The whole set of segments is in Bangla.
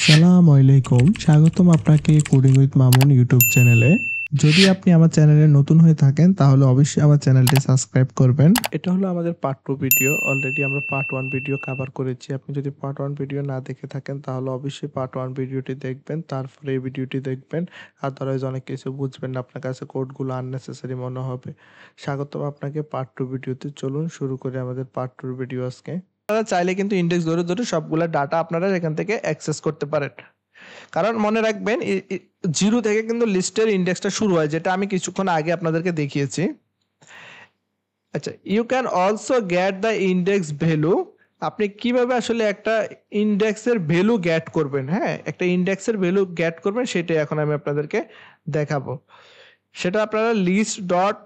আসসালামু আলাইকুম, স্বাগতম আপনাকে কোডিং উইথ মামুন ইউটিউব চ্যানেলে। যদি আপনি আমার চ্যানেলে নতুন হয়ে থাকেন তাহলে অবশ্যই আমার চ্যানেলটি সাবস্ক্রাইব করবেন। এটা হলো আমাদের পার্ট 2 ভিডিও। অলরেডি আমরা পার্ট 1 ভিডিও কভার করেছি। আপনি যদি পার্ট 1 ভিডিও না দেখে থাকেন তাহলে অবশ্যই পার্ট 1 ভিডিওটি দেখবেন, তারপরে এই ভিডিওটি দেখবেন। আদারওয়াইজ অনেক কিছু বুঝবেন না, আপনার কাছে কোডগুলো আননেসেসারি মনে হবে। স্বাগতম আপনাকে পার্ট 2 ভিডিওতে। চলুন শুরু করি আমাদের পার্ট 2 ভিডিও আজকে। আপনারা চাইলে কিন্তু ইন্ডেক্স ধরে ধরে সবগুলা ডাটা আপনারা এখান থেকে অ্যাক্সেস করতে পারেন। কারণ মনে রাখবেন জিরো থেকে কিন্তু লিস্টের ইন্ডেক্সটা শুরু হয়, যেটা আমি কিছুক্ষণ আগে আপনাদেরকে দেখিয়েছি। আচ্ছা, you can also get the index value. আপনি কিভাবে আসলে একটা ইন্ডেক্সের ভ্যালু গেট করবেন, হ্যাঁ, একটা ইন্ডেক্সের ভ্যালু গেট করবেন, সেটাই এখন আমি আপনাদেরকে দেখাবো। সেটা আপনারা লিস্ট ডট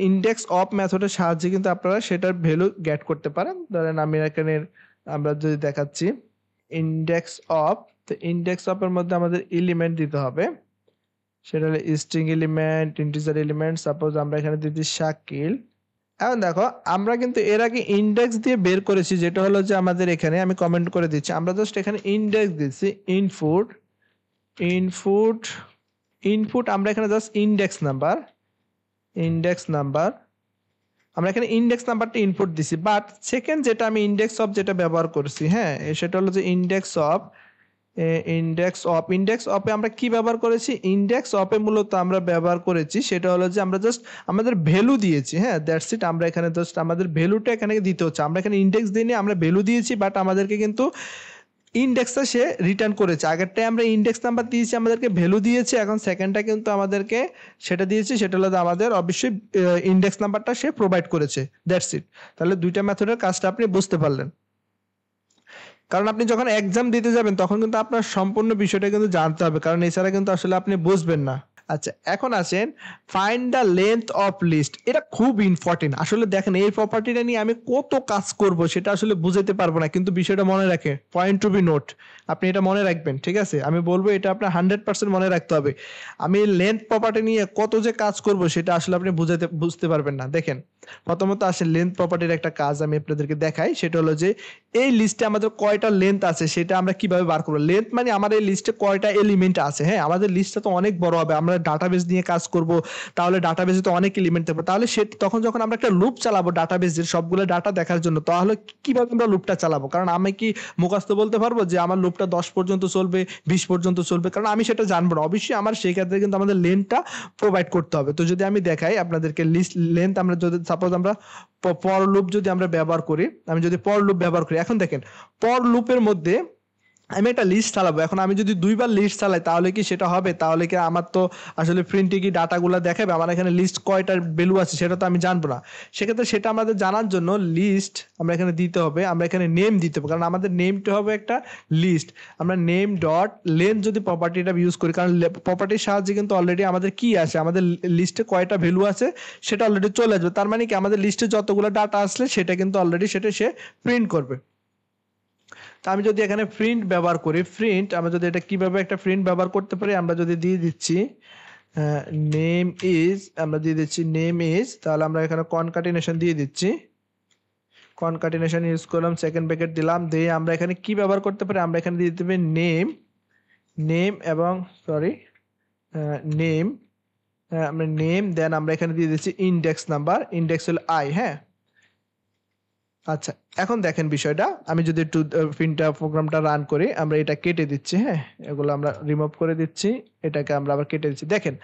ইন্ডেক্স অফ মেথডের সাহায্যে কিন্তু আপনারা সেটার ভ্যালু গেট করতে পারেন। ধরেন আমি এখানে আমরা যদি দেখাচ্ছি ইন্ডেক্স অফ, তো ইন্ডেক্স অফ এর মধ্যে আমাদের এলিমেন্ট দিতে হবে। সেটা হলো string element, integer element. Suppose আমরা এখানে দিচ্ছি শাকিল। এখন দেখো, আমরা কিন্তু এর আগে ইন্ডেক্স দিয়ে বের করেছি, যেটা হলো যে আমাদের এখানে আমি কমেন্ট করে দিচ্ছি, আমরা জাস্ট এখানে ইন্ডেক্স দিচ্ছি। ইনপুট ইনপুট ইনপুট আমরা এখানে জাস্ট ইন্ডেক্স নাম্বার আমরা এখানে ইন্ডেক্স নাম্বারটা ইনপুট দিছি। বাট সেকেন্ড যেটা আমি ইন্ডেক্স অফ যেটা ব্যবহার করছি, হ্যাঁ, সেটা হলো যে ইন্ডেক্স অফে আমরা কি ব্যবহার করেছি, ইন্ডেক্স অফে মূলত আমরা ব্যবহার করেছি সেটা হলো যে আমরা জাস্ট আমাদের ভ্যালু দিয়েছি, হ্যাঁ, দ্যাটস ইট। আমরা এখানে জাস্ট আমাদের ভ্যালুটা এখানে দিতে হচ্ছে। আমরা এখানে ইন্ডেক্স দিইনি, আমরা ভ্যালু দিয়েছি, বাট আমাদেরকে কিন্তু ইন্ডেক্সটা সে রিটার্ন করেছে। আগেরটায় আমরা ইন্ডেক্স নাম্বার দিয়েছি, আমাদেরকে ভ্যালু দিয়েছে। এখন সেকেন্ডটা কিন্তু আমাদেরকে সেটা দিয়েছি, সেটা হলো আমাদের অবশ্যই ইন্ডেক্স নাম্বারটা সে প্রোভাইড করেছে। That's it. তাহলে দুইটা মেথডের কাজটা আপনি বুঝতে পারলেন। কারণ আপনি যখন এক্সাম দিতে যাবেন তখন কিন্তু আপনার সম্পূর্ণ বিষয়টা কিন্তু জানতে হবে, কারণ এছাড়া কিন্তু আসলে আপনি বুঝবেন না। আচ্ছা, এখন আসেন find the length of list. এটা খুব ইম্পর্টেন্ট। আসলে দেখেন, এই প্রপার্টিটা নিয়ে আমি কত কাজ করব সেটা আসলে বুঝাতে পারবো না, কিন্তু বিষয়টা মনে রাখে, পয়েন্ট টু বি নোট। আপনি এটা মনে রাখবেন, ঠিক আছে? আমি বলবো এটা আপনার 100% মনে রাখতে হবে। আমি লেন্থ প্রপার্টি নিয়ে কত যে কাজ করব সেটা আসলে আপনি বুঝতে পারবেন না। দেখেন, প্রথমত আসে লেন্থ প্রপার্টির একটা কাজ আমি আপনাদেরকে দেখাই। সেটা হলো যে এই লিস্টে আমাদের কয়টা লেন্থ আছে সেটা আমরা কিভাবে বার করবো। লেন্থ মানে আমার এই লিস্টে কয়টা এলিমেন্ট আছে। হ্যাঁ, আমাদের লিস্টটা তো অনেক বড় হবে, আমরা ডাটাবেস নিয়ে কাজ করব, তাহলে ডাটাবেসে তো অনেক এলিমেন্ট থাকবে। তাহলে সে তখন যখন আমরা একটা লুপ চালাবো ডাটাবেসের সবগুলো ডাটা দেখার জন্য, তাহলে কিভাবে আমরা লুপটা চালাবো? কারণ আমি কি মুখস্থ বলতে পারবো যে আমার লুপটা 10 পর্যন্ত চলবে, 20 পর্যন্ত চলবে? কারণ আমি সেটা জানবো না। অবশ্যই আমার সেই ক্ষেত্রে কিন্তু আমাদের লেন্থটা প্রোভাইড করতে হবে। তো যদি আমি দেখাই আপনাদেরকে লিস্ট লেন্থ, আমরা যদি সাপোজ আমরা ফর লুপ যদি আমরা ব্যবহার করি, আমি যদি ফর লুপ ব্যবহার করি, এখন দেখেন ফর লুপের মধ্যে আমি একটা লিস্ট চালাবো। এখন আমি যদি দুইবার লিস্ট চালাই তাহলে কি সেটা হবে? তাহলে কি আমার তো আসলে প্রিন্টে কি ডাটাগুলো দেখাবে? আমার এখানে লিস্ট কয়টার ভ্যালু আছে সেটা তো আমি জানবো না। সেক্ষেত্রে সেটা আমাদের জানার জন্য লিস্ট আমরা এখানে দিতে হবে, আমরা এখানে নেম দিতে হবে, কারণ আমাদের নেমটা হবে একটা লিস্ট। আমরা নেম ডট লেন্থ যদি প্রপার্টিটা ইউজ করি, কারণ প্রপার্টির সাহায্যে কিন্তু অলরেডি আমাদের কি আছে, আমাদের লিস্টে কয়টা ভ্যালু আছে সেটা অলরেডি চলে আসবে। তার মানে কি আমাদের লিস্টে যতগুলো ডাটা আসলে সেটা কিন্তু অলরেডি সেটা সে প্রিন্ট করবে। তা আমি যদি এখানে প্রিন্ট ব্যবহার করি, প্রিন্ট আমরা যদি এটা কিভাবে একটা প্রিন্ট ব্যবহার করতে পারি, আমরা যদি দিয়ে দিচ্ছি নেম ইজ, আমরা দিয়ে দিচ্ছি নেম ইজ, তাহলে আমরা এখানে কনকাটিনেশন দিয়ে দিচ্ছি। কনকাটিনেশন ইউজ করলাম, সেকেন্ড ব্র্যাকেট দিলাম, দিয়ে আমরা এখানে কি ব্যবহার করতে পারি, আমরা এখানে দিয়ে দিতে পারি নেম এবং নেম, আমরা নেম, দেন আমরা এখানে দিয়ে দিচ্ছি ইন্ডেক্স নাম্বার, ইন্ডেক্স হলো i। হ্যাঁ, আচ্ছা, এখন দেখেন বিষয়টা, আমি যদি একটু প্রিন্টার প্রোগ্রামটা রান করি, আমরা এটা কেটে দিচ্ছি। হ্যাঁ, এগুলো আমরা রিমুভ করে দিচ্ছি, এটাকে আমরা আবার কেটে দিচ্ছি। দেখেন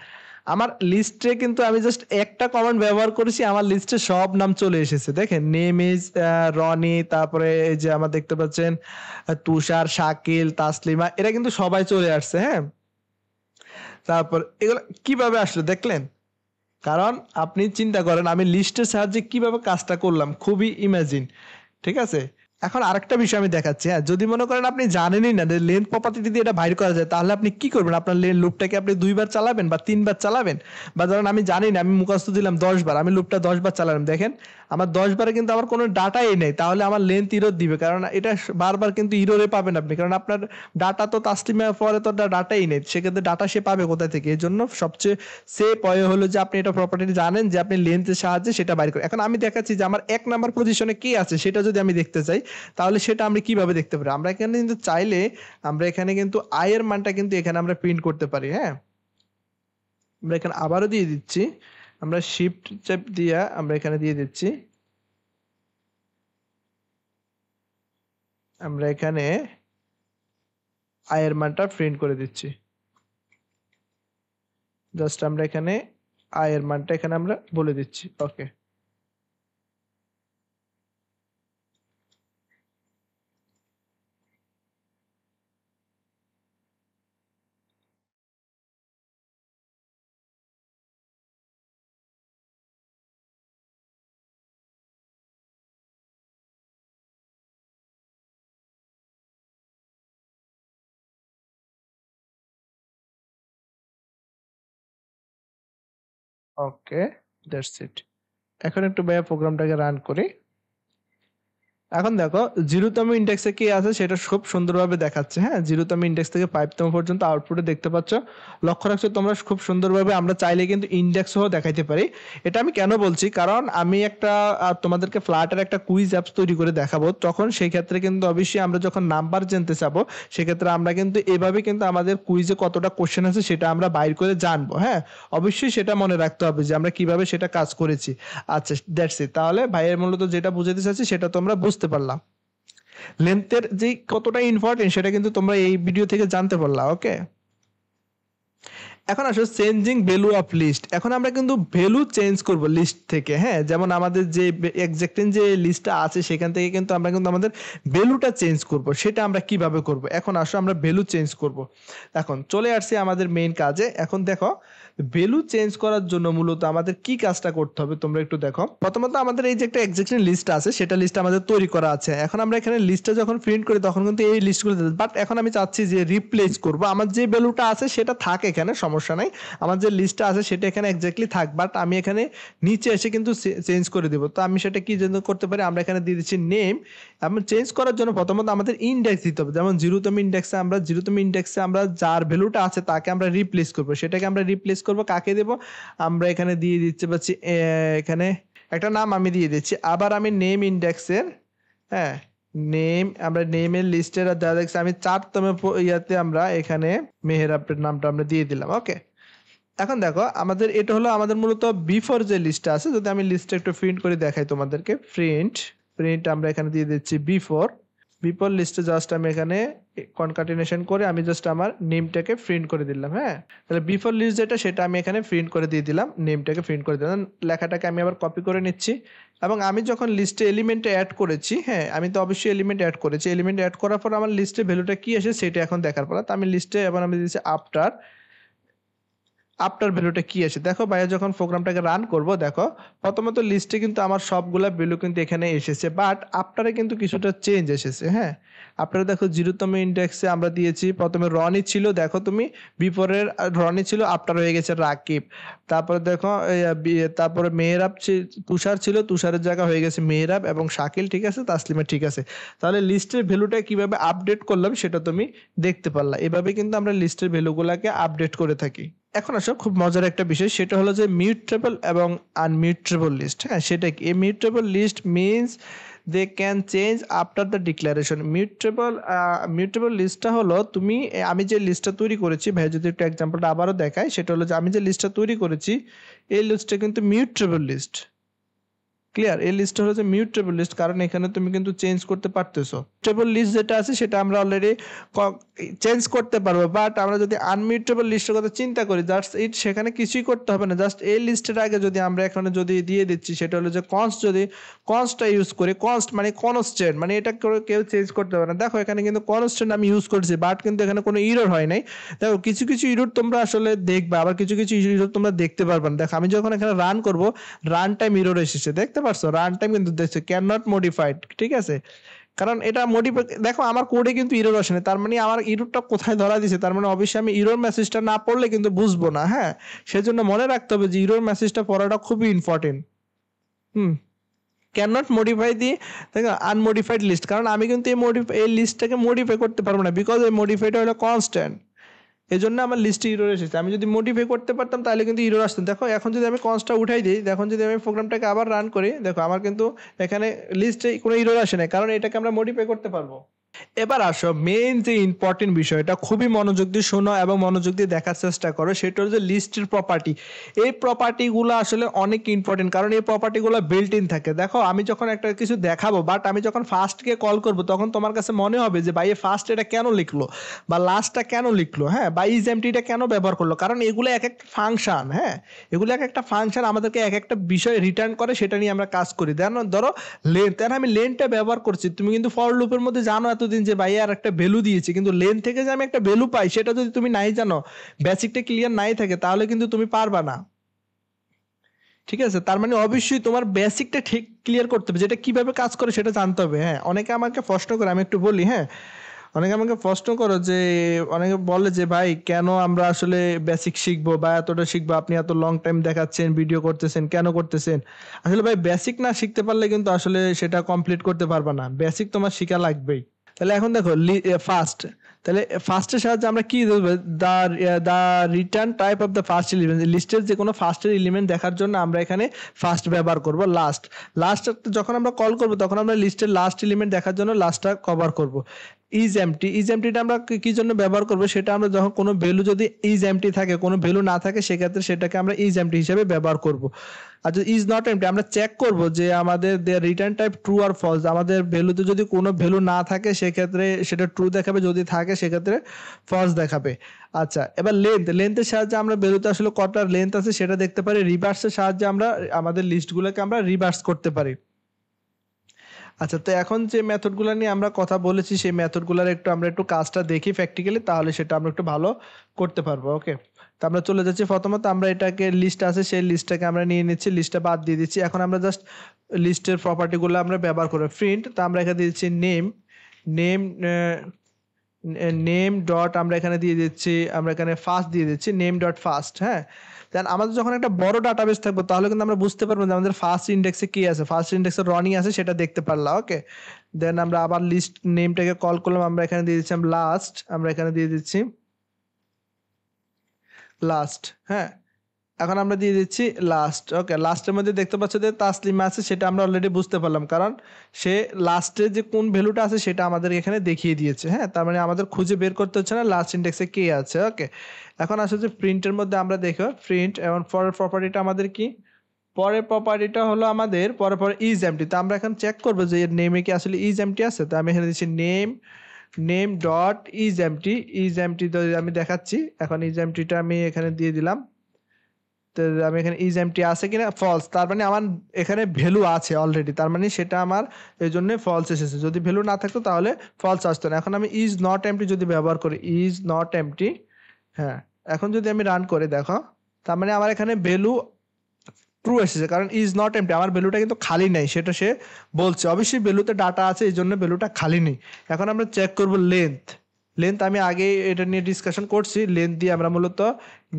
আমার লিস্টে কিন্তু আমি জাস্ট একটা কমান্ড ব্যবহার করেছি, আমার লিস্টে সব নাম চলে এসেছে। দেখেন নেম ইজ রনি, তারপরে এই যে আমার দেখতে পাচ্ছেন তুষার, শাকিল, তাসলিমা, এরা কিন্তু সবাই চলে আসছে। হ্যাঁ, তারপর এগুলো কিভাবে আসলো দেখলেন? কারণ আপনি চিন্তা করেন আমি লিস্টের সাহায্যে কিভাবে কাজটা করলাম, খুবই ইমাজিন। ঠিক আছে, এখন আরেকটা বিষয় আমি দেখাচ্ছি। হ্যাঁ, যদি মনে করেন আপনি জানেনই না যে লেন্থ প্রপার্টি যদি এটা বাইর করা যায়, তাহলে আপনি কি করবেন? আপনার লুপটাকে আপনি 2বার চালাবেন বা 3বার চালাবেন? বা ধরেন আমি জানি না, আমি মুখস্থ দিলাম 10 বার, আমি লুপটা 10 বার চালালাম, দেখেন আমার 10 বারে কিন্তু আমার কোনো ডাটাই নেই, তাহলে আমার লেন্থ ইরর দিবে। কারণ এটা বারবার কিন্তু ইররে পাবেন আপনি, কারণ আপনার ডাটা তো তাসলিমের পরে তো ডাটাই নেই, সেক্ষেত্রে ডাটা সে পাবে কোথা থেকে? এর জন্য সবচেয়ে সেফ ওয়ে হলো যে আপনি এটা প্রপার্টি জানেন যে আপনি লেন্থের সাহায্যে সেটা বাইর করেন। এখন আমি দেখাচ্ছি যে আমার 1 নাম্বার পজিশনে কে আছে সেটা যদি আমি দেখতে চাই, তাহলে সেটা আমরা কিভাবে দেখতে পারি? আমরা এখানে কিন্তু চাইলে আমরা এখানে কিন্তু আয়ের মানটা কিন্তু এখানে আমরা প্রিন্ট করতে পারি, হ্যাঁ? আমরা এখানে আবারও দিয়ে দিচ্ছি। আমরা শিফট চাপ দিয়া আমরা এখানে দিয়ে দিচ্ছি। আমরা এখানে আয়ের মানটা প্রিন্ট করে দিচ্ছি। জাস্ট আমরা এখানে আয়ের মানটা এখানে আমরা বলে দিচ্ছি। ওকে। ওকে, দ্যাটস ইট। এখন একটু ভাইয়া প্রোগ্রামটাকে রান করি। এখন দেখো 0 তম ইনডেক্সে কি আছে সেটা খুব সুন্দরভাবে দেখাচ্ছে, হ্যাঁ? 0 তম ইনডেক্স থেকে 5 তম পর্যন্ত আউটপুটে দেখতে পাচ্ছ। লক্ষ্য রাখছো তোমরা খুব সুন্দরভাবে, আমরা চাইলে কিন্তু ইনডেক্স সহ দেখাইতে পারি। এটা আমি কেন বলছি, কারণ আমি একটা তোমাদেরকে ফ্ল্যাটের একটা কুইজ অ্যাপস তৈরি করে দেখাবো, তখন সেই ক্ষেত্রে কিন্তু অবশ্যই আমরা যখন নাম্বার জানতে চাবো সেক্ষেত্রে আমরা কিন্তু এভাবে কিন্তু আমাদের কুইজে কতটা কোশ্চেন আছে সেটা আমরা বাইর করে জানবো, হ্যাঁ? অবশ্যই সেটা মনে রাখতে হবে যে আমরা কিভাবে সেটা কাজ করেছি। আচ্ছা, দ্যাটস ইট। তাহলে ভাইয়ের মূলত যেটা বুঝাতে চাচ্ছি সেটা তোমরা বুঝতে পারলাম। লেন্থের যে কতটা ইম্পর্টেন্ট সেটা কিন্তু তোমরা এই ভিডিও থেকে জানতে পারলা। ওকে, এখন আসো চেঞ্জিং ভ্যালু অফ লিস্ট। এখন আমরা কিন্তু ভ্যালু চেঞ্জ করব লিস্ট থেকে, হ্যাঁ? যেমন আমাদের যে এক্সাক্টিং যে লিস্টটা আছে সেখান থেকে কিন্তু আমরা কিন্তু আমাদের ভ্যালুটা চেঞ্জ করব। সেটা আমরা কিভাবে করব? এখন আসো আমরা ভ্যালু চেঞ্জ করব। এখন চলে আসছি আমাদের মেইন কাজে। এখন দেখো ভ্যালু চেঞ্জ করার জন্য মূলত আমাদের কি কাজটা করতে হবে তোমরা একটু দেখো। প্রথমত আমাদের এই যে একটা এক্সাক্টিং লিস্ট আছে সেটা লিস্ট আমাদের তৈরি করা আছে। এখন আমরা এখানে লিস্টটা যখন প্রিন্ট করি তখন কিন্তু এই লিস্টগুলো, বাট এখন আমি চাচ্ছি যে রিপ্লেস করব। আমার যে ভ্যালুটা আছে সেটা থাক এখানে, সমস্যা নাই। আমার যে লিস্টটা আছে সেটা এখানে এক্স্যাক্টলি থাক, বাট আমি এখানে নিচে এসে কিন্তু চেঞ্জ করে দেব। তো আমি সেটা কি জন্য করতে পারি, আমরা এখানে দিয়ে দিচ্ছি নেম। আমি চেঞ্জ করার জন্য প্রথমত আমাদের ইনডেক্স দিতে হবে। যেমন 0 তম ইনডেক্সে আমরা যার ভ্যালুটা আছে তাকে আমরা রিপ্লেস করব। সেটাকে আমরা রিপ্লেস করব, কাকে দেব? আমরা এখানে দিয়ে দিতে পারছি এখানে একটা নাম আমি দিয়ে দিচ্ছি। আবার আমি নেম ইনডেক্সের, হ্যাঁ, নেম, আমরা নেমের লিস্টের যা দেখছি আমি 4 তম ইয়াতে আমরা এখানে মেহেরাবের নামটা আমরা দিয়ে দিলাম। ওকে, এখন দেখো আমাদের এটা হলো আমাদের মূলত বিফোর যে লিস্টটা আছে। যদি আমি লিস্টটা একটু প্রিন্ট করে দেখাই তোমাদেরকে, প্রিন্ট আমরা এখানে দিয়ে দিচ্ছি বিফোর লিস্টে। জাস্ট আমি এখানে কনকাটিনেশন করে আমি জাস্ট আমার নেমটাকে প্রিন্ট করে দিলাম, হ্যাঁ? তাহলে বিফোর লিস্ট যেটা সেটা আমি এখানে প্রিন্ট করে দিয়ে দিলাম, নেমটাকে প্রিন্ট করে দিলাম। লেখাটাকে আমি আবার কপি করে নিচ্ছি এবং আমি যখন লিস্টে এলিমেন্টে অ্যাড করেছি, হ্যাঁ, আমি তো অবশ্যই এলিমেন্ট অ্যাড করেছি। এলিমেন্ট অ্যাড করার পর আমার লিস্টে ভ্যালুটা কি আসে সেটা এখন দেখার পর। তো আমি লিস্টে এবার আমি দিচ্ছি আফটার ভ্যালুটা কি আসে। দেখো ভাইয়া যখন প্রোগ্রামটাকে রান করব, দেখো প্রথমত লিস্টে কিন্তু আমার সবগুলা ভ্যালু কিন্তু এখানে এসেছে, বাট আফটারে কিন্তু কিছুটা চেঞ্জ এসেছে, হ্যাঁ? আফটারে দেখো 0 তম ইনডেক্সে আমরা দিয়েছি প্রথমে রনি ছিল, দেখো তুমি বিপরের রনি ছিল, আফটার হয়ে গেছে রাকিব। তারপরে দেখো তারপরে মেহরাব তুষার ছিল, তুষারের জায়গা হয়ে গেছে মেহরাব এবং শাকিল, ঠিক আছে, তাসলিমা, ঠিক আছে। তাহলে লিস্টের ভ্যালুটা কিভাবে আপডেট করলাম সেটা তুমি দেখতে পারলা। এভাবে কিন্তু আমরা লিস্টের ভ্যালুগুলোকে আপডেট করে থাকি। এখন আসো খুব মজার একটা বিষয়, সেটা হলো যে মিউটেবল এবং আনমিউটেবল লিস্ট, হ্যাঁ? সেটা কি? A mutable list means they can change after the declaration. Mutable লিস্টটা হলো তুমি আমি যে লিস্টটা তৈরি করেছি, ভাই যদি একটু এক্সাম্পলটা আবারও দেখাই, সেটা হলো যে আমি যে লিস্টটা তৈরি করেছি এই লিস্টটা কিন্তু মিউটেবল লিস্ট। ক্লিয়ার? এই লিস্ট হলো যে মিউটেবল লিস্ট, কারণ এখানে তুমি কিন্তু চেঞ্জ করতে পারতেছো। মিউটেবল লিস্ট যেটা আছে সেটা আমরা অলরেডি চেঞ্জ করতে পারবো, বাট আমরা যদি আনমিউটেবল লিস্টের কথা চিন্তা করি, জাস্ট ইট, সেখানে কিছুই করতে হবে না। জাস্ট এই লিস্টের আগে যদি আমরা এখানে যদি দিয়ে দিচ্ছি সেটা হলো যে কনস্ট, যদি কনস্টটা ইউজ করি, কনস্ট মানে কনস্ট্যান্ট, মানে এটা কেউ চেঞ্জ করতে পারে না। দেখো এখানে কিন্তু কনস্ট্যান্ট আমি ইউজ করছি, বাট কিন্তু এখানে কোনো ইরর হয় নাই। দেখো কিছু কিছু ইরর তোমরা আসলে দেখবে, আবার কিছু কিছু ইরর তোমরা দেখতে পারবে না। দেখো আমি যখন এখানে রান করব, রান টাইম ইরর এসেছে, দেখতে পারছো? রান টাইম কিন্তু দেখছো ক্যান নট মডিফাইড, ঠিক আছে? কারণ এটা মডিফাই, দেখো আমার কোডে কিন্তু ইরর আসে না, তার মানে আমার ইররটা কোথায় ধরা দিছে, তার মানে অবশ্যই আমি ইরর মেসেজটা না পড়লে কিন্তু বুঝবো না, হ্যাঁ? সেজন্য মনে রাখতে হবে যে ইরর মেসেজটা পড়াটা খুবই ইম্পর্টেন্ট। ক্যান নট মডিফাই দি দেখো আনমডিফাইড লিস্ট, কারণ আমি কিন্তু এই লিস্টটাকে মডিফাই করতে পারবো না, বিকজ এই মডিফাইটা হলো কনস্ট্যান্ট। এজন্য আমার লিস্টে এরর এসেছে। আমি যদি মডিফাই করতে পারতাম তাহলে কিন্তু এরর আসতো। দেখো এখন যদি আমি কনস্টটা উঠাই দিই, এখন যদি আমি প্রোগ্রামটাকে আবার রান করি, দেখো আমার কিন্তু এখানে লিস্টে কোনো এরর আসে নাই, কারণ এটাকে আমরা মডিফাই করতে পারবো। এবার আসো মেইন যে ইম্পর্টেন্ট বিষয়, এটা খুবই মনোযোগ দিয়ে শোনো এবং মনোযোগ দিয়ে দেখার চেষ্টা করো, সেটা হচ্ছে লিস্টের প্রপার্টি। এই প্রপার্টিগুলো আসলে অনেক ইম্পর্টেন্ট, কারণ এই প্রপার্টিগুলো বিল্ট ইন থাকে। দেখো আমি যখন একটা কিছু দেখাবো, বাট আমি যখন ফার্স্টকে কল করব তখন তোমার কাছে মনে হবে যে ভাই ফার্স্ট এটা কেন লিখলো বা লাস্টটা কেন লিখলো, হ্যাঁ, বা ইজ এমটিটা কেন ব্যবহার করলো, কারণ এগুলো এক একটা ফাংশন, হ্যাঁ, এগুলো এক একটা ফাংশন আমাদেরকে এক একটা বিষয় রিটার্ন করে, সেটা নিয়ে আমরা কাজ করি। ধরো লেন্থ, আমি লেন্থটা ব্যবহার করছি, তুমি কিন্তু ফর লুপের মধ্যে জানো এতদিন যে ভাই আর একটা ভ্যালু দিয়েছি, কিন্তু লেন্থ থেকে যে আমি একটা ভ্যালু পাই সেটা যদি তুমি নাই জানো, বেসিকটা ক্লিয়ার নাই থাকে, তাহলে কিন্তু তুমি পারবা না। ঠিক আছে, তার মানে অবশ্যই তোমার বেসিকটা ঠিক ক্লিয়ার করতে হবে, যেটা কিভাবে কাজ করে সেটা জানতে হবে। হ্যাঁ, অনেকে আমাকে প্রশ্ন করে, আমি একটু বলি, হ্যাঁ, অনেকে আমাকে প্রশ্ন করো যে, অনেকে বলে যে ভাই কেন আমরা আসলে বেসিক শিখবো বা এতটা শিখবো, আপনি এত লং টাইম দেখাচ্ছেন, ভিডিও করতেছেন, কেন করতেছেন? আসলে ভাই বেসিক না শিখতে পারলে কিন্তু আসলে সেটা কমপ্লিট করতে পারবা না, বেসিক তোমার শিখা লাগবেই। তাহলে এখন দেখো ফার্স্ট, তাহলে ফার্স্টের সাহায্যে আমরা কি দেবো, the return type of the first element, লিস্টের যে কোনো ফার্স্টের এলিমেন্ট দেখার জন্য আমরা এখানে ফার্স্ট ব্যবহার করব। লাস্ট যখন আমরা কল করব তখন আমরা লিস্টের লাস্ট এলিমেন্ট দেখার জন্য লাস্টটা কভার করব। ইজ এমটিটা আমরা কি জন্য ব্যবহার করব, সেটা আমরা যখন কোনো ভ্যালু যদি ইজ এমটি থাকে, কোনো ভ্যালু না থাকে, সেক্ষেত্রে সেটাকে আমরা ইজ এমটি হিসেবে ব্যবহার করব। আর যদি ইজ নট এমটি, আমরা চেক করব যে আমাদের রিটার্ন টাইপ ট্রু আর ফলস, আমাদের ভ্যালুতে যদি কোনো ভ্যালু না থাকে সেক্ষেত্রে সেটা ট্রু দেখাবে, যদি থাকে সেক্ষেত্রে ফলস দেখাবে। আচ্ছা, এবার লেন্থের সাহায্যে আমরা ভ্যালুতে আসলে কটার লেন্থ আছে সেটা দেখতে পারি। রিভার্সের সাহায্যে আমরা আমাদের লিস্টগুলোকে আমরা রিভার্স করতে পারি। আচ্ছা, তো এখন যে মেথডগুলো নিয়ে আমরা কথা বলেছি সেই মেথডগুলোর আমরা একটু কাজটা দেখি প্র্যাকটিক্যালি, তাহলে সেটা আমরা একটু ভালো করতে পারবো। ওকে, তো আমরা চলে যাচ্ছি। প্রথমত আমরা এটাকে লিস্ট আছে সেই লিস্টটাকে আমরা নিয়ে নিচ্ছি, লিস্টটা বাদ দিয়ে দিচ্ছি। এখন আমরা জাস্ট লিস্টের প্রপার্টিগুলো আমরা ব্যবহার করব। প্রিন্ট, তো আমরা এখানে দিচ্ছি নেম নেম ডট, আমরা এখানে দিয়ে দিচ্ছি, আমরা এখানে ফার্স্ট দিয়ে দিচ্ছি, নেম ডট ফার্স্ট। হ্যাঁ, দেন আমাদের যখন একটা বড় ডাটাবেস থাকবে তাহলে কিন্তু আমরা বুঝতে পারবো যে আমাদের ফার্স্ট ইন্ডেক্সে কি আছে, ফার্স্ট ইন্ডেক্সে রনি আছে, সেটা দেখতে পারলাম। ওকে, দেন আমরা আবার লিস্ট নেমটাকে কল করলাম, আমরা এখানে দিয়ে দিচ্ছি লাস্ট, আমরা এখানে দিয়ে দিচ্ছি লাস্ট। হ্যাঁ, এখন আমরা দিয়ে দিচ্ছি লাস্ট। ওকে, লাস্টের মধ্যে দেখতে পাচ্ছ যে তাসলিমা আছে, সেটা আমরা অলরেডি বুঝতে পারলাম, কারণ সে লাস্টে যে কোন ভ্যালুটা আছে সেটা আমাদের এখানে দেখিয়ে দিয়েছে। হ্যাঁ, তার মানে আমাদের খুঁজে বের করতে হচ্ছে না লাস্ট ইন্ডেক্সে কে আছে। ওকে, এখন আসলে যে প্রিন্টের মধ্যে আমরা দেখো প্রিন্ট, এবং পরের প্রপার্টিটা আমাদের কি, পরের প্রপার্টিটা হলো আমাদের পরে ইজ এমটি। তো আমরা এখন চেক করবো যে এর নেমে কি আসলে ইজ এমটি আছে। তো আমি এখানে দিচ্ছি নেম ডট ইজ এমটি তো আমি দেখাচ্ছি। এখন ইজ এমটিটা আমি এখানে দিয়ে দিলাম। তো আমি এখানে ইজ এমটি আছে কিনা, ফলস, তার মানে আমার এখানে ভ্যালু আছে অলরেডি, তার মানে সেটা আমার এই জন্য ফলস এসেছে। যদি ভ্যালু না থাকতো তাহলে ফলস আসতো না। এখন আমি ইজ নট এমটি যদি ব্যবহার করি, ইজ নট এমটি, হ্যাঁ, এখন যদি আমি রান করে দেখো, তার মানে আমার এখানে ভ্যালু ট্রু এসেছে, কারণ ইজ নট এমটি, আমার ভ্যালুটা কিন্তু খালি নেই, সেটা সে বলছে। অবশ্যই ভ্যালুতে ডাটা আছে, এই জন্য ভ্যালুটা খালি নেই। এখন আমরা চেক করব লেন্থ আমি আগে এটা নিয়ে ডিসকাশন করছি। লেন্থ দিয়ে আমরা মূলত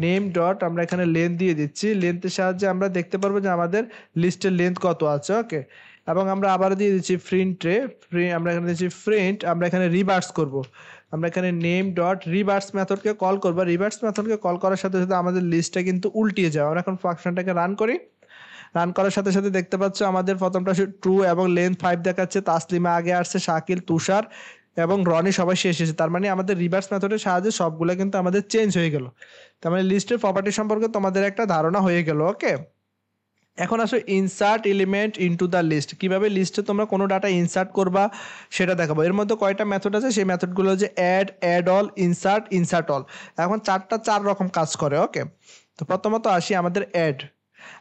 নেম ডট, আমরা এখানে লেন্থ দিয়ে দিচ্ছি। লেন্থের সাহায্যে আমরা দেখতে পারবো যে আমাদের লিস্টের লেন্থ কত আছে। ওকে, এবং আমরা আবার দিয়ে দিচ্ছি আমরা এখানে দিচ্ছি প্রিন্ট, আমরা এখানে রিভার্স করব। আমরা এখানে নেম ডট রিভার্স মেথডকে কল করবো। রিভার্স মেথডকে কল করার সাথে সাথে আমাদের লিস্টটা কিন্তু উল্টিয়ে যাবে। আমরা এখন ফাংশনটাকে রান করি। রান করার সাথে সাথে দেখতে পাচ্ছ আমাদের প্রথমটা ট্রু এবং লেন্থ 5 দেখাচ্ছে। তাসলিমা আগে আসছে, শাকিল, তুষার এবং রনি সবাই শেষ এসেছে। তার মানে আমাদের রিভার্স মেথডের সাহায্যে সবগুলো কিন্তু আমাদের চেঞ্জ হয়ে গেল। তার মানে লিস্টের প্রপার্টি সম্পর্কে তোমাদের একটা ধারণা হয়ে গেল। ওকে, এখন আসো insert element into the list. কিভাবে লিস্টে তোমরা কোনো ডাটা ইনসার্ট করবা সেটা দেখাবো। এর মধ্যে কয়টা মেথড আছে, সেই মেথডগুলো হচ্ছে অ্যাড অল, ইনসার্ট অল। এখন চার রকম কাজ করে। ওকে, তো প্রথমত আসি আমাদের অ্যাড।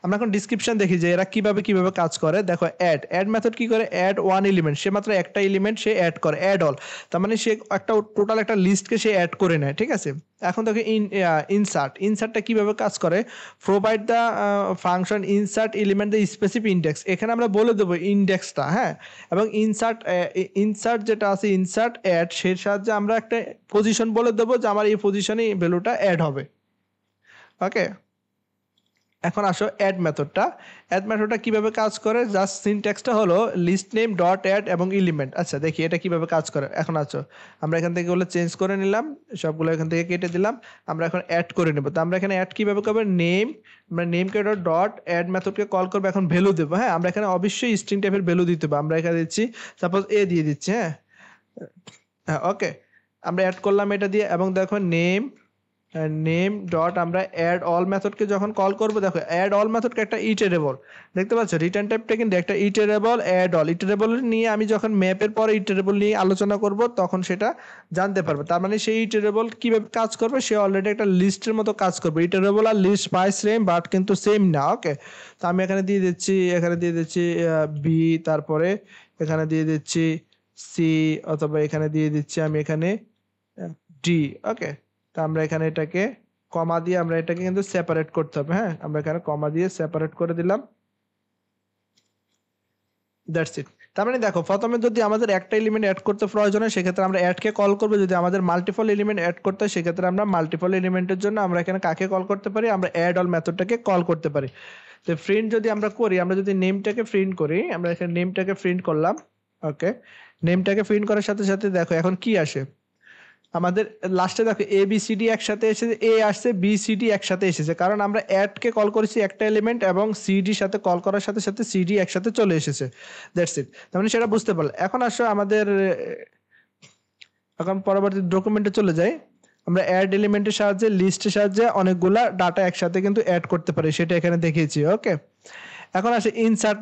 আমরা এখন ডিসক্রিপশন দেখি যে এরা কিভাবে কাজ করে। দেখো অ্যাড মেথড কি করে, অ্যাড ওয়ান এলিমেন্ট, সে মাত্র একটা এলিমেন্ট সে অ্যাড করে। অ্যাড অল, তার মানে সে একটা টোটাল একটা লিস্টকে সে অ্যাড করে নেয়। ঠিক আছে, এখন দেখো ইনসার্টটা কিভাবে কাজ করে, provide the function insert element the specific index. এখানে আমরা বলে দেবো ইন্ডেক্সটা, হ্যাঁ, এবং ইনসার্ট যেটা আছে ইনসার্ট অ্যাড, সেই সাহায্যে আমরা একটা পজিশন বলে দেবো যে আমার এই পজিশনে ভ্যালুটা অ্যাড হবে। ওকে, এখন আসো অ্যাড মেথডটা কিভাবে কাজ করে, জাস্ট সিনট্যাক্সটা হলো লিস্ট নেম ডট অ্যাড এবং এলিমেন্ট। আচ্ছা দেখি এটা কিভাবে কাজ করে। এখন আসো আমরা এখান থেকে এগুলো চেঞ্জ করে নিলাম, সবগুলো এখান থেকে কেটে দিলাম, আমরা এখন অ্যাড করে নেব। তো আমরা এখানে অ্যাড কিভাবে করবো, আমরা নেমকে ডট অ্যাড মেথডকে কল করবো, এখন ভ্যালু দেবো। হ্যাঁ আমরা এখানে অবশ্যই স্ট্রিং টাইপের ভ্যালু দিতে হবে। আমরা এখানে দিচ্ছি সাপোজ এ দিয়ে দিচ্ছি। হ্যাঁ হ্যাঁ ওকে, আমরা অ্যাড করলাম এটা দিয়ে, এবং দেখো নেম ডট আমরা অ্যাড অল মেথডকে যখন কল করব, দেখো অ্যাড অল মেথডকে একটা ইটারেবল, দেখতে পাচ্ছ রিটার্ন টাইপটা কিন্তু একটা ইটারেবল অ্যাড অল। ইটারেবল নিয়ে আমি যখন ম্যাপের পরে ইটারেবল নিয়ে আলোচনা করব তখন সেটা জানতে পারবে। তার মানে সেই ইটারেবল কিভাবে কাজ করবে, সে অলরেডি একটা লিস্টের মতো কাজ করবে। ইটারেবল আর লিস্ট প্রায় সেম বাট কিন্তু সেম না। ওকে, তো আমি এখানে দিয়ে দিচ্ছি বি, তারপরে এখানে দিয়ে দিচ্ছি সি, অথবা এখানে দিয়ে দিচ্ছি আমি এখানে ডি। ওকে, তো আমরা এখানে এটাকে কমা দিয়ে আমরা এটাকে কিন্তু সেপারেট করতে হবে। হ্যাঁ আমরা এখানে কমা দিয়ে সেপারেট করে দিলাম, দ্যাটস ইট। তার মানে দেখো প্রথমে যদি আমাদের একটা এলিমেন্ট অ্যাড করতে প্রয়োজন হয় সেক্ষেত্রে আমরা অ্যাডকে কল করবো, যদি আমাদের মাল্টিপল এলিমেন্ট অ্যাড করতে হয় সেক্ষেত্রে আমরা মাল্টিপল এলিমেন্টের জন্য আমরা এখানে কাকে কল করতে পারি, আমরা অ্যাড অল মেথডটাকে কল করতে পারি। তো প্রিন্ট যদি আমরা করি, আমরা যদি নেমটাকে প্রিন্ট করি, আমরা এখানে নেমটাকে প্রিন্ট করলাম। ওকে, নেমটাকে প্রিন্ট করার সাথে সাথে দেখো এখন কি আসে, আমাদের লাস্টে দেখো এ বি সি ডি একসাথে এসেছে, এ আসছে, বি সি ডি একসাথে এসেছে, কারণ আমরা অ্যাডকে কল করেছি একটা এলিমেন্ট এবং সিডির সাথে কল করার সাথে সাথে সিডি একসাথে চলে এসেছে। দ্যাটস ইট, তার মানে সেটা বুঝতে পারলে। এখন আসো আমাদের এখন পরবর্তী ডকুমেন্টে চলে যাই। আমরা অ্যাড এলিমেন্টের সাহায্যে লিস্টের সাহায্যে অনেকগুলা ডাটা একসাথে কিন্তু অ্যাড করতে পারি, সেটা এখানে দেখিয়েছি। ওকে, এখন আসে ইনসার্ট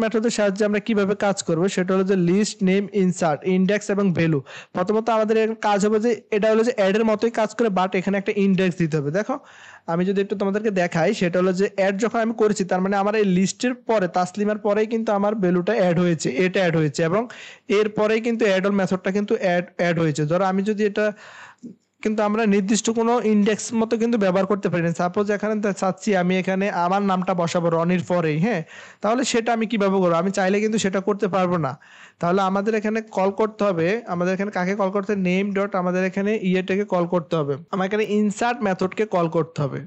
মেথডের সাহায্যে আমরা কিভাবে কাজ করব, সেটা হলো যে লিস্ট নেম ইনসার্ট ইন্ডেক্স এবং ভ্যালু। প্রথমত আমাদের কাজ হবে যে এটা হলো যে অ্যাড এর মতোই কাজ করে, বাট এখানে একটা ইন্ডেক্স দিতে হবে। দেখো আমি যদি একটু তোমাদেরকে দেখাই, সেটা হলো যে অ্যাড যখন আমি করেছি তার মানে আমার এই লিস্টের পরে তাসলিমার পরেই কিন্তু আমার ভ্যালুটা অ্যাড হয়েছে, এটা অ্যাড হয়েছে, এবং এর পরেই কিন্তু অ্যাড অল মেথডটা কিন্তু অ্যাড হয়েছে। ধরো আমি যদি এটা, কিন্তু আমরা নির্দিষ্ট কোনো ইন্ডেক্স মতো কিন্তু ব্যবহার করতে পারি না। সাপোজ এখানে চাচ্ছি আমি এখানে আমার নামটা বসাবো রনির পরেই, হ্যাঁ তাহলে সেটা আমি কিভাবে করবো, আমি চাইলে কিন্তু সেটা করতে পারবো না। তাহলে আমাদের এখানে কল করতে হবে, আমাদের এখানে কাকে কল করতে হবে, নেম ডট আমাদের এখানে ইয়েটাকে কল করতে হবে, আমার এখানে ইনসার্ট মেথডকে কল করতে হবে।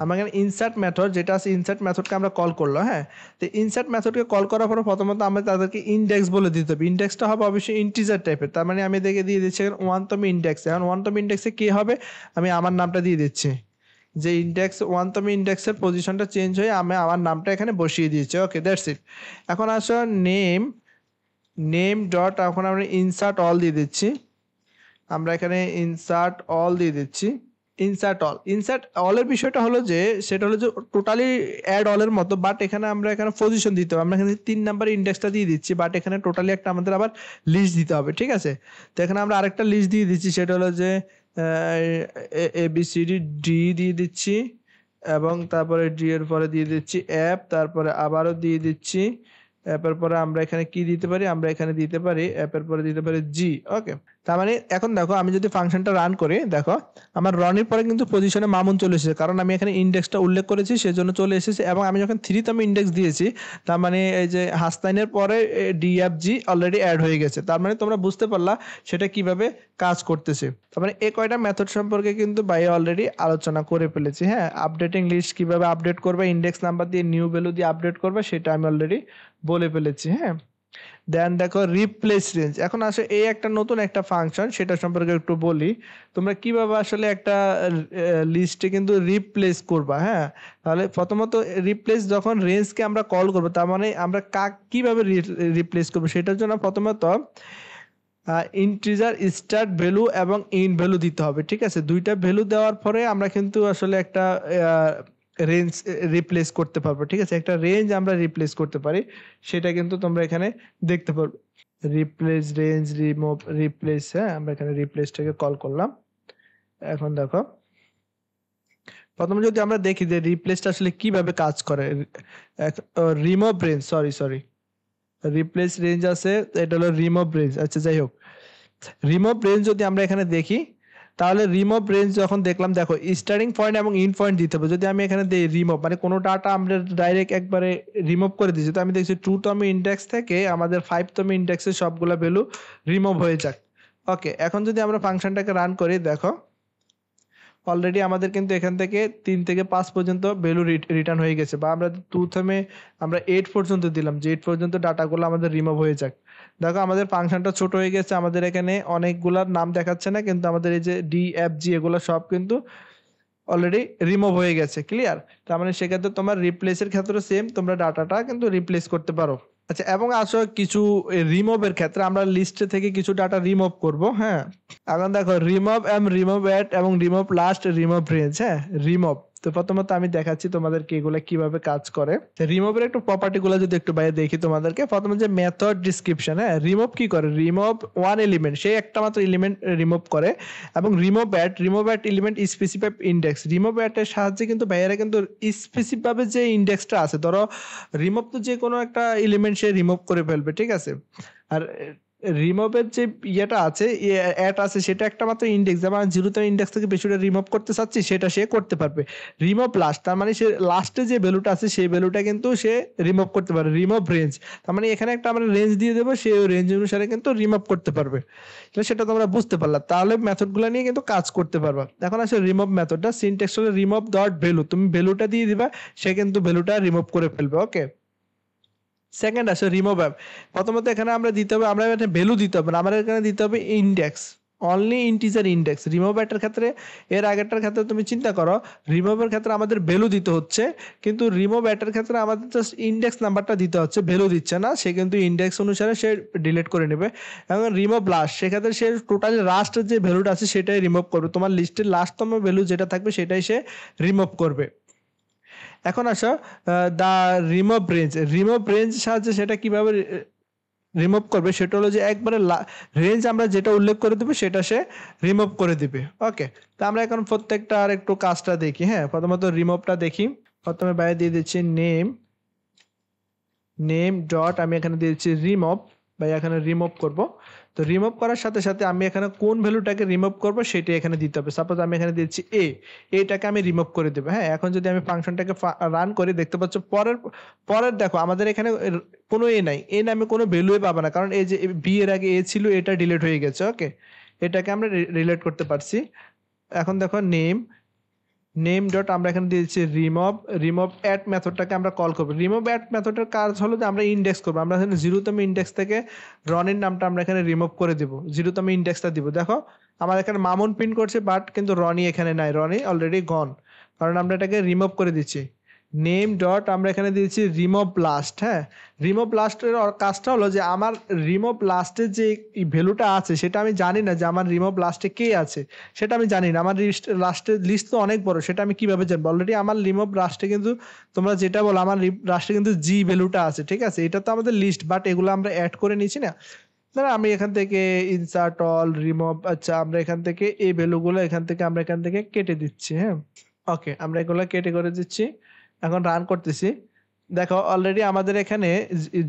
আমার এখানে ইনসার্ট মেথড যেটা আছে, ইনসার্ট মেথডকে আমরা কল করলো। হ্যাঁ, তো ইনসার্ট মেথডকে কল করার পরে প্রথমত আমরা তাদেরকে ইন্ডেক্স বলে দিতে হবে। ইন্ডেক্সটা হবে অবশ্যই ইন্টিজার টাইপের, তার মানে আমি এদেরকে দিয়ে দিচ্ছি ওয়ানতম ইন্ডেক্স। এখন ওয়ানতম ইন্ডেক্সে কি হবে, আমি আমার নামটা দিয়ে দিচ্ছি, যে ইন্ডেক্স ওয়ানতম ইন্ডেক্সের পজিশনটা চেঞ্জ হয়ে আমি আমার নামটা এখানে বসিয়ে দিয়েছি। ওকে, দ্যাটস ইট। এখন আসো নেম ডট, এখন আমরা ইনসার্ট অল দিয়ে দিচ্ছি, আমরা এখানে ইনসার্ট অল দিয়ে দিচ্ছি। ইনসার্ট অলের বিষয়টা হলো যে সেটা হলো যে টোটালি অ্যাড অলের মতো, বাট এখানে আমরা এখানে পজিশন দিতে হবে। আমরা এখানে 3 নাম্বার ইন্ডেক্সটা দিয়ে দিচ্ছি, বাট এখানে টোটালি একটা আমাদের আবার লিস্ট দিতে হবে। ঠিক আছে, তো এখানে আমরা আরেকটা লিস্ট দিয়ে দিচ্ছি, সেটা হলো যে A B C D D দিয়ে দিচ্ছি, এবং তারপরে ডি এর পরে দিয়ে দিচ্ছি অ্যাপ, তারপরে আবারও দিয়ে দিচ্ছি অ্যাপের পরে আমরা এখানে কি দিতে পারি, আমরা এখানে দিতে পারি অ্যাপের পরে দিতে পারি জি। ওকে, তার মানে এখন দেখো আমি যদি ফাংশনটা রান করি, দেখো আমার রনির পরে কিন্তু পজিশনে মামুন চলে এসেছে, কারণ আমি এখানে ইন্ডেক্সটা উল্লেখ করেছি সেজন্য চলে এসেছে। এবং আমি যখন 3তম ইন্ডেক্স দিয়েছি, তার মানে এই যে হাসনাইনের পরে ডিএফজি অলরেডি অ্যাড হয়ে গেছে। তার মানে তোমরা বুঝতে পারলা সেটা কিভাবে কাজ করতেছে। তার মানে এই কয়টা মেথড সম্পর্কে কিন্তু ভাই অলরেডি আলোচনা করে ফেলেছি। হ্যাঁ, আপডেটিং লিস্ট কিভাবে আপডেট করবে, ইন্ডেক্স নাম্বার দিয়ে নিউ ভ্যালু দিয়ে আপডেট করবে, সেটা আমি অলরেডি বলে ফেলেছি। হ্যাঁ, দেন দেখো রিপ্লেস রেঞ্জ। এখন আসলে এই একটা নতুন একটা ফাংশন, সেটা সম্পর্কে একটু বলি, তোমরা কিভাবে আসলে একটা লিস্টে কিন্তু রিপ্লেস করবা। হ্যাঁ, তাহলে প্রথমত রিপ্লেস যখন রেঞ্জকে আমরা কল করব, তার মানে আমরা কিভাবে রিপ্লেস করব, সেটার জন্য প্রথমত ইন্টিজার স্টার্ট ভ্যালু এবং ইন ভ্যালু দিতে হবে। ঠিক আছে, দুইটা ভ্যালু দেওয়ার পরে আমরা কিন্তু আসলে একটা রেঞ্জ রিপ্লেস করতে পারবো। ঠিক আছে, একটা রেঞ্জ আমরা রিপ্লেস করতে পারি, সেটা কিন্তু তোমরা এখানে দেখতে পারবে। Replace range, remove, replace. হ্যাঁ, আমরা এখানে রিপ্লেসটাকে কল করলাম। এখন দেখো প্রথমে যদি আমরা দেখি যে রিপ্লেসটা আসলে কিভাবে কাজ করে, remove range, sorry replace range আছে, এটা হলো রিমুভ রেঞ্জ। আচ্ছা যাই হোক, রিমুভ রেঞ্জ যদি আমরা এখানে দেখি, তাহলে রিমুভ রেঞ্জ যখন দেখলাম, দেখো স্টার্টিং পয়েন্ট এবং ইন পয়েন্ট দিতে হবে। যদি আমি এখানে দিই রিমুভ, মানে কোনো ডাটা আমরা ডাইরেক্ট একবারে রিমুভ করে দিচ্ছি, তো আমি দেখছি 2তম ইন্ডেক্স থেকে আমাদের 5তম ইন্ডেক্সের সবগুলো ভ্যালু রিমুভ হয়ে যাক। ওকে, এখন যদি আমরা ফাংশনটাকে রান করি, দেখো অলরেডি আমাদের কিন্তু এখান থেকে 3 থেকে 5 পর্যন্ত ভ্যালু রিটার্ন হয়ে গেছে, বা আমরা 2 থেকে আমরা 8 পর্যন্ত দিলাম, যে 8 পর্যন্ত ডাটাগুলো আমাদের রিমুভ হয়ে যাক। দেখো আমাদের ফাংশনটা ছোট হয়ে গেছে, আমাদের এখানে অনেকগুলার নাম দেখাচ্ছে না, কিন্তু আমাদের এই যে ডি এফ জি এগুলো সব কিন্তু অলরেডি রিমুভ হয়ে গেছে। ক্লিয়ার? তার মানে সেক্ষেত্রে তোমার রিপ্লেসের ক্ষেত্রে সেম, তোমরা ডাটাটা কিন্তু রিপ্লেস করতে পারো। আচ্ছা, এবং আসো কিছু রিমুভের ক্ষেত্রে আমরা লিস্টে থেকে কিছু ডাটা রিমুভ করব। হ্যাঁ, এখন দেখো রিমুভ রিমুভ অ্যাট এবং রিমুভ লাস্ট, রিমুভ রেঞ্জ। হ্যাঁ, রিমুভ। তো প্রথমত আমি দেখাচ্ছি তোমাদেরকে এগুলা কিভাবে কাজ করে। রিমুভের একটু প্রপার্টি গুলো যদি একটু বাইরে দেখি তোমাদেরকে, প্রথমে যে মেথড ডিসক্রিপশন। হ্যাঁ, রিমুভ কি করে, রিমুভ ওয়ান এলিমেন্ট, সেই একটা মাত্র এলিমেন্ট রিমুভ করে। এবং remove at element specified index, remove at এর সাহায্যে কিন্তু বাইরে কিন্তু স্পেসিফিক ভাবে যে ইন্ডেক্সটা আছে, ধরো রিমুভ তো যে কোনো একটা এলিমেন্ট সে রিমুভ করে ফেলবে, ঠিক আছে। আর রিমুভের যে ইয়েটা আছে, অ্যাট আছে, সেটা একটা মাত্র ইন্ডেক্স, যেমন জিরোতে ইন্ডেক্স থেকে বেশিটা রিমুভ করতে চাচ্ছি, সেটা সে করতে পারবে। রিমুভ লাস্ট, তার মানে সে লাস্টে যে ভ্যালুটা আছে সেই ভ্যালুটা কিন্তু সে রিমুভ করতে পারে। রিমুভ রেঞ্জ, তার মানে এখানে একটা আমরা রেঞ্জ দিয়ে দেবো, সে ওই রেঞ্জ অনুসারে কিন্তু রিমুভ করতে পারবে। তাহলে সেটা তোমরা বুঝতে পারলা, তাহলে মেথডগুলো নিয়ে কিন্তু কাজ করতে পারবা। এখন আসলে রিমুভ মেথডটা সিনট্যাক্স হলো রিমুভ ডট ভ্যালু, তুমি ভ্যালুটা দিয়ে দিবা, সে কিন্তু ভ্যালুটা রিমুভ করে ফেলবে। ওকে, সেকেন্ড আসে রিমুভ অ্যাপ। প্রথমত এখানে আমরা দিতে হবে, আমরা এখানে ভ্যালু দিতে হবে না, আমরা এখানে দিতে হবে index, only integer index. Remove অ্যাটের ক্ষেত্রে, এর আগেরটার ক্ষেত্রে তুমি চিন্তা করো, রিমুভের ক্ষেত্রে আমাদের ভ্যালু দিতে হচ্ছে, কিন্তু রিমুভ অ্যাটের ক্ষেত্রে আমাদের জাস্ট ইন্ডেক্স নাম্বারটা দিতে হচ্ছে, ভ্যালু দিচ্ছে না, সে কিন্তু ইন্ডেক্স অনুসারে সে ডিলিট করে নেবে। এবং রিমুভ লাস্ট, সেক্ষেত্রে সে টোটাল লাস্টের যে ভ্যালুটা আছে সেটাই রিমুভ করবে, তোমার লিস্টের লাস্টতম ভ্যালু যেটা থাকবে সেটাই সে রিমুভ করবে। এখন আসো দা রিমুভ রেঞ্জ সাহায্যে সেটা কিভাবে রিমুভ করবে, সেটা হলো যে একবারে রেঞ্জ আমরা যেটা উল্লেখ করে দেবো সেটা সে রিমুভ করে দিবে। ওকে, তো আমরা এখন প্রত্যেকটা আর একটু কাজটা দেখি। হ্যাঁ, প্রথমত রিমুভটা দেখি। প্রথমে বাইরে দিয়ে দিচ্ছি নেম ডট, আমি এখানে দিয়ে দিচ্ছি রিমুভ, বা এখানে রিমুভ করব। তো রিমুভ করার সাথে সাথে আমি এখানে কোন ভ্যালুটাকে রিমুভ করব সেটা এখানে দিতে হবে। সাপোজ আমি এখানে দিচ্ছি এটাকে আমি রিমুভ করে দেবো। হ্যাঁ, এখন যদি আমি ফাংশনটাকে রান করি, দেখতে পাচ্ছ পরের পরের দেখো আমাদের এখানে কোনো নাই, নামে কোনো ভ্যালুই পাবে না, কারণ এই যে বি এর আগে ছিল, এটা ডিলিট হয়ে গেছে। ওকে, এটাকে আমরা রিলেট করতে পারছি। এখন দেখো নেম ডট, আমরা এখানে দিয়েছি রিমুভ অ্যাট মেথডটাকে আমরা কল করব। রিমুভ অ্যাট মেথডের কাজ হলো যে আমরা ইন্ডেক্স করব, আমরা এখানে 0তম ইন্ডেক্স থেকে রনির নামটা আমরা এখানে রিমুভ করে দিব, 0তম ইন্ডেক্সটা দিব। দেখো আমার এখানে মামুন প্রিন্ট করছে, বাট কিন্তু রনি এখানে নাই, রনি অলরেডি গন, কারণ আমরা এটাকে রিমুভ করে দিচ্ছি। নেম ডট, আমরা এখানে দিয়েছি রিমুভ লাস্ট। হ্যাঁ, রিমুভ লাস্টের কাজটা হলো যে আমার রিমুভ লাস্টের যে ভ্যালুটা আছে সেটা আমি জানি না, যে আমার রিমুভ লাস্টে কে আছে সেটা আমি জানি না, আমার লাস্টের লিস্ট তো অনেক বড়, সেটা আমি কিভাবে জানবো? অলরেডি আমার রিমুভ লাস্টে কিন্তু তোমরা যেটা বলো, আমার লাস্টে কিন্তু জি ভ্যালুটা আছে, ঠিক আছে, এটা তো আমাদের লিস্ট, বাট এগুলো আমরা অ্যাড করে নিয়েছি না। না, আমি এখান থেকে ইনসার্ট অল রিমুভ, আচ্ছা আমরা এখান থেকে এই ভ্যালুগুলো এখান থেকে কেটে দিচ্ছি। হ্যাঁ, ওকে, আমরা এগুলো কেটে করে দিচ্ছি। এখন রান করতেছি, দেখো অলরেডি আমাদের এখানে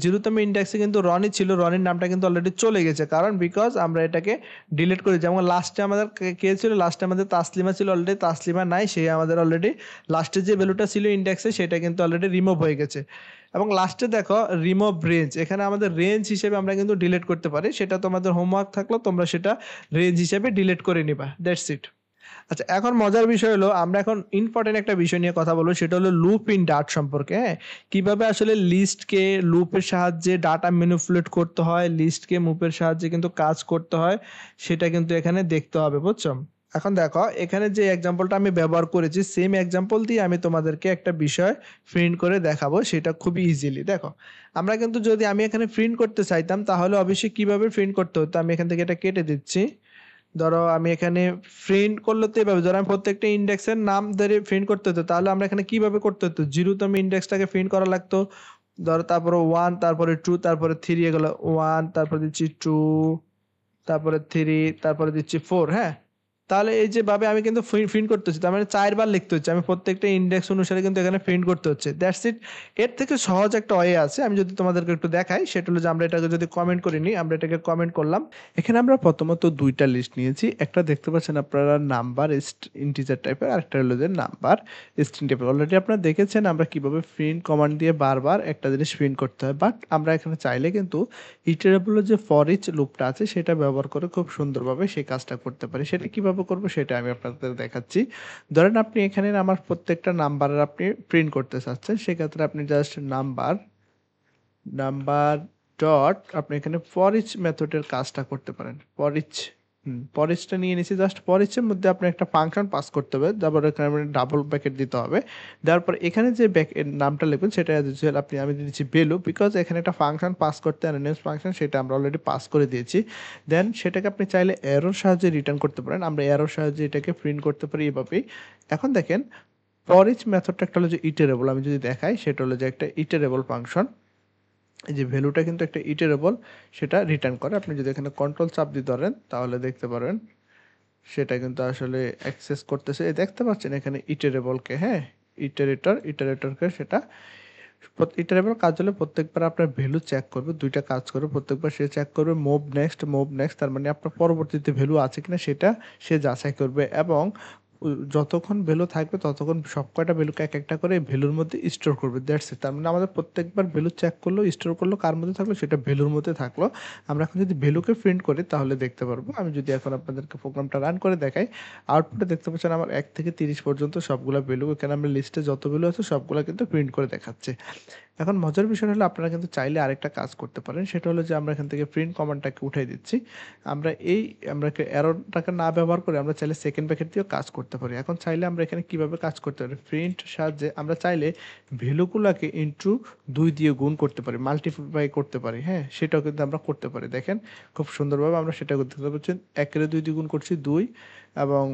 0তম ইন্ডেক্সে কিন্তু রনি ছিল, রনির নামটা কিন্তু অলরেডি চলে গেছে, কারণ বিকজ আমরা এটাকে ডিলিট করি। যেমন লাস্টে আমাদের কে ছিল, লাস্টে আমাদের তাসলিমা ছিল, অলরেডি তাসলিমা নাই, সে আমাদের অলরেডি লাস্টে যে ভ্যালুটা ছিল ইন্ডেক্সে সেটা কিন্তু অলরেডি রিমুভ হয়ে গেছে। এবং লাস্টে দেখো রিমুভ রেঞ্জ, এখানে আমাদের রেঞ্জ হিসেবে আমরা কিন্তু ডিলিট করতে পারি, সেটা তোমাদের হোমওয়ার্ক থাকলো, তোমরা সেটা রেঞ্জ হিসেবে ডিলিট করে নিবা। That's it. আচ্ছা, এখন মজার বিষয় হলো, আমরা এখন ইম্পর্টেন্ট একটা বিষয় নিয়ে কথা বলবো, সেটা হলো লুপ ইন ডাট সম্পর্কে। হ্যাঁ, কিভাবে আসলে লিস্টকে লুপের সাহায্যে ডাটা ম্যানিপুলেট করতে হয়, লিস্টকে লুপের সাহায্যে কিন্তু কাজ করতে হয়, সেটা কিন্তু এখানে দেখতে হবে, বুঝছো? এখন দেখো এখানে যে এক্সাম্পলটা আমি ব্যবহার করেছি, সেম এক্সাম্পল দিয়ে আমি তোমাদেরকে একটা বিষয় প্রিন্ট করে দেখাবো, সেটা খুবই ইজিলি। দেখো আমরা কিন্তু যদি আমি এখানে প্রিন্ট করতে চাইতাম, তাহলে অবশ্যই কিভাবে প্রিন্ট করতে হতো, আমি এখান থেকে এটা কেটে দিচ্ছি। ধরো আমি এখানে প্রিন্ট করলে তো এভাবে, ধরো আমি প্রত্যেকটা ইন্ডেক্সের নাম ধরে প্রিন্ট করতে হতো, তাহলে আমরা এখানে কিভাবে করতে হতো, 0তম ইন্ডেক্সটাকে প্রিন্ট করা লাগতো, ধরো তারপরে 1, তারপরে 2, তারপরে 3, এগুলো 1, তারপরে দিচ্ছি 2, তারপরে 3, তারপরে দিচ্ছি 4। হ্যাঁ, তাহলে এই যে ভাবে আমি কিন্তু প্রিন্ট করতেছি, তার মানে 4 বার লিখতে হচ্ছে, আমি প্রত্যেকটা ইন্ডেক্স অনুসারে কিন্তু এখানে প্রিন্ট করতে হচ্ছে। That's it. এর থেকে সহজ একটা ওয়ে আছে, আমি যদি তোমাদেরকে একটু দেখাই, সেটা হলো যে আমরা এটাকে যদি কমেন্ট করে নিই, আমরা এটাকে কমেন্ট করলাম। এখানে আমরা প্রথমত দুইটা লিস্ট নিয়েছি, একটা দেখতে পাচ্ছেন আপনারা নাম্বার ইন্টিজার টাইপের, আরেকটা হলো যে নাম্বার স্ট্রিং টাইপের। অলরেডি আপনারা দেখেছেন আমরা কিভাবে প্রিন্ট কমান্ড দিয়ে বারবার একটা জিনিস প্রিন্ট করতে হয়, বাট আমরা এখানে চাইলে কিন্তু ইটারেবল যে ফর ইচ লুপটা আছে সেটা ব্যবহার করে খুব সুন্দরভাবে সেই কাজটা করতে পারি। সেটা কিভাবে কিভাবে করব সেটা আমি আপনাদের দেখাচ্ছি। ধরেন আপনি এখানে আমার প্রত্যেকটা নাম্বারের আপনি প্রিন্ট করতে চাচ্ছেন, সেক্ষেত্রে আপনি জাস্ট নাম্বার ডট আপনি এখানে ফর ইচ মেথডের কাজটা করতে পারেন। ফর ইচ ফর ইচটা নিয়ে নিছি, জাস্ট ফর ইচের মধ্যে আপনার একটা ফাংশন পাস করতে হবে, তারপর এখানে ডাবল ব্র্যাকেট দিতে হবে। দেওয়ার পর এখানে যে নামটা লিখবেন সেটা আমি দিয়ে দিচ্ছি ভ্যালু, বিকজ এখানে একটা ফাংশন পাস করতে নেমস ফাংশন সেটা আমরা অলরেডি পাস করে দিয়েছি। দেন সেটাকে আপনি চাইলে অ্যারোর সাহায্যে রিটার্ন করতে পারেন। আমরা অ্যারোর সাহায্যে এটাকে প্রিন্ট করতে পারি এভাবেই। এখন দেখেন ফর ইচ মেথডটা একটা হলো যে ইটারেবল, আমি যদি দেখাই সেটা হলো যে একটা ইটারেবল ফাংশন। এই যে ভ্যালুটা কিন্তু একটা ইটারেবল, সেটা রিটার্ন করে। আপনি যদি এখানে কন্ট্রোল চাপ দিয়ে ধরেন তাহলে দেখতে পারবেন সেটা কিন্তু আসলে অ্যাক্সেস করতেছে। এই দেখতে পাচ্ছেন এখানে ইটারেবলকে, হ্যাঁ, ইটারেটরকে সেটা ইটারেবল কাজ হলে প্রত্যেকবার আপনার ভ্যালু চেক করবে, দুইটা কাজ করবে। প্রত্যেকবার সে চেক করবে মুভ নেক্সট, তার মানে আপনার পরবর্তীতে ভ্যালু আছে কিনা সেটা সে যাচাই করবে, এবং যতক্ষণ ভ্যালু থাকবে ততক্ষণ সব কয়টা ভ্যালুকে এক একটা করে ভ্যালুর মধ্যে স্টোর করবে। That's it. তার মানে আমাদের প্রত্যেকবার ভ্যালু চেক করলো, স্টোর করলো, কার মধ্যে থাকলো সেটা ভ্যালুর মধ্যে থাকলো। আমরা এখন যদি ভ্যালুকে প্রিন্ট করি তাহলে দেখতে পারবো। আমি যদি এখন আপনাদেরকে প্রোগ্রামটা রান করে দেখাই, আউটপুটে দেখতে পাচ্ছেন আমার 1 থেকে 30 পর্যন্ত সবগুলা ভ্যালু, এখানে আমরা লিস্টে যত ভ্যালু আছে সবগুলা কিন্তু প্রিন্ট করে দেখাচ্ছে। এখন মজার বিষয় হলো আপনারা কিন্তু চাইলে আরেকটা কাজ করতে পারেন, সেটা হলো যে আমরা এখান থেকে প্রিন্ট কমান্ডটাকে উঠাই দিচ্ছি। আমরা অ্যারোটাকে না ব্যবহার করে আমরা চাইলে সেকেন্ড ব্র্যাকেট দিয়েও কাজ করতে পারি। এখন চাইলে আমরা এখানে কিভাবে কাজ করতে পারি, প্রিন্ট সাহায্যে আমরা চাইলে ভ্যালুগুলোকে ইনটু 2 দিয়ে গুণ করতে পারি, মাল্টিপ্লাই করতে পারি, হ্যাঁ, সেটাও কিন্তু আমরা করতে পারি। দেখেন খুব সুন্দরভাবে আমরা সেটা করতে পারছি। 1 এর 2 দিয়ে গুণ করছি 2, এবং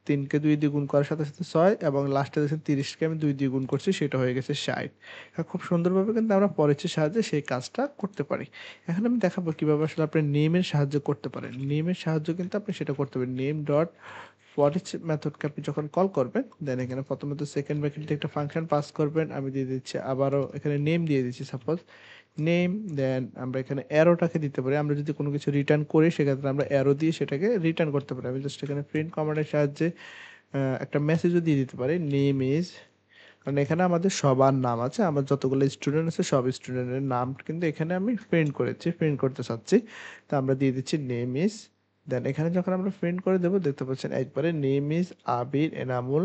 3 কে 2 দিয়ে গুণ করার সাথে 6, এবং লাস্টে দেখছেন 30 কে আমি 2 দিয়ে গুণ করছি, সেটা হয়ে গেছে 60। খুব সুন্দরভাবে কিন্তু আমরা পরিচয়ের সাহায্যে সেই কাজটা করতে পারি। এখন আমি দেখাবো কিভাবে আসলে আপনি নেমের সাহায্যে করতে পারেন। নেমের সাহায্যে কিন্তু আপনি সেটা করতে পারেন। নেম ডট ফরইচ মেথডকে আপনি যখন কল করবেন, দেন এখানে প্রথমত সেকেন্ড ব্র্যাকেট দিয়ে একটা ফাংশন পাস করবেন। আমি দিয়ে দিচ্ছি আবারও এখানে নেম দিয়ে দিচ্ছি, সাপোজ নেম। দেন আমরা এখানে অ্যারোটাকে দিতে পারি। আমরা যদি কোনো কিছু রিটার্ন করি সেক্ষেত্রে আমরা অ্যারো দিয়ে সেটাকে রিটার্ন করতে পারি। আমি জাস্ট এখানে প্রিন্ট কমান্ডের সাহায্যে একটা মেসেজও দিয়ে দিতে পারি, নেম ইজ, কারণ এখানে আমাদের সবার নাম আছে, আমার যতগুলো স্টুডেন্ট আছে সব স্টুডেন্টের নাম কিন্তু এখানে আমি প্রিন্ট করতে চাচ্ছি। তো আমরা দিয়ে দিচ্ছি নেম ইজ। দেন এখানে যখন আমরা প্রিন্ট করে দেবো দেখতে পাচ্ছেন একবারে নেম ইজ আবির, এনামুল,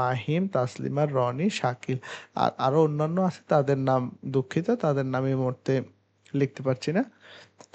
মাহিম, তাসলিমা, রনি, শাকিল, আর আরও অন্যান্য আছে তাদের নাম, দুঃখিত তাদের নাম এই মুহূর্তে লিখতে পারছি না।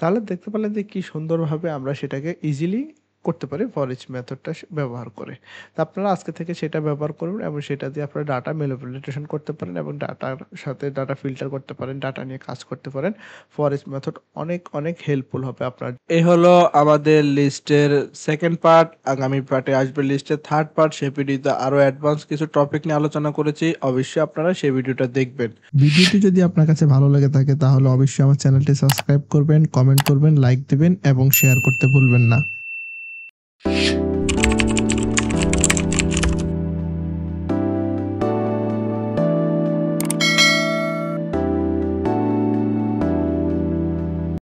তাহলে দেখতে পেলেন যে কি সুন্দরভাবে আমরা সেটাকে ইজিলি করতে পারি ফর ইচ মেথডটা ব্যবহার করে। তো আপনারা আজকে থেকে সেটা ব্যবহার করবেন, এবং সেটা দিয়ে আপনারা ডাটা ম্যানিপুলেশন করতে পারেন, এবং ডাটার সাথে ডাটা ফিল্টার করতে পারেন, ডাটা নিয়ে কাজ করতে পারেন। ফর ইচ মেথড অনেক অনেক হেল্পফুল হবে আপনার। এই হলো আমাদের লিস্টের সেকেন্ড পার্ট। আগামী পার্টে আসবে লিস্টের থার্ড পার্ট। সেই ভিডিওতে আরো অ্যাডভান্স কিছু টপিক নিয়ে আলোচনা করেছি, অবশ্যই আপনারা সেই ভিডিওটা দেখবেন। ভিডিওটি যদি আপনার কাছে ভালো লেগে থাকে তাহলে অবশ্যই আমার চ্যানেলটি সাবস্ক্রাইব করবেন, কমেন্ট করবেন, লাইক দিবেন এবং শেয়ার করতে ভুলবেন না।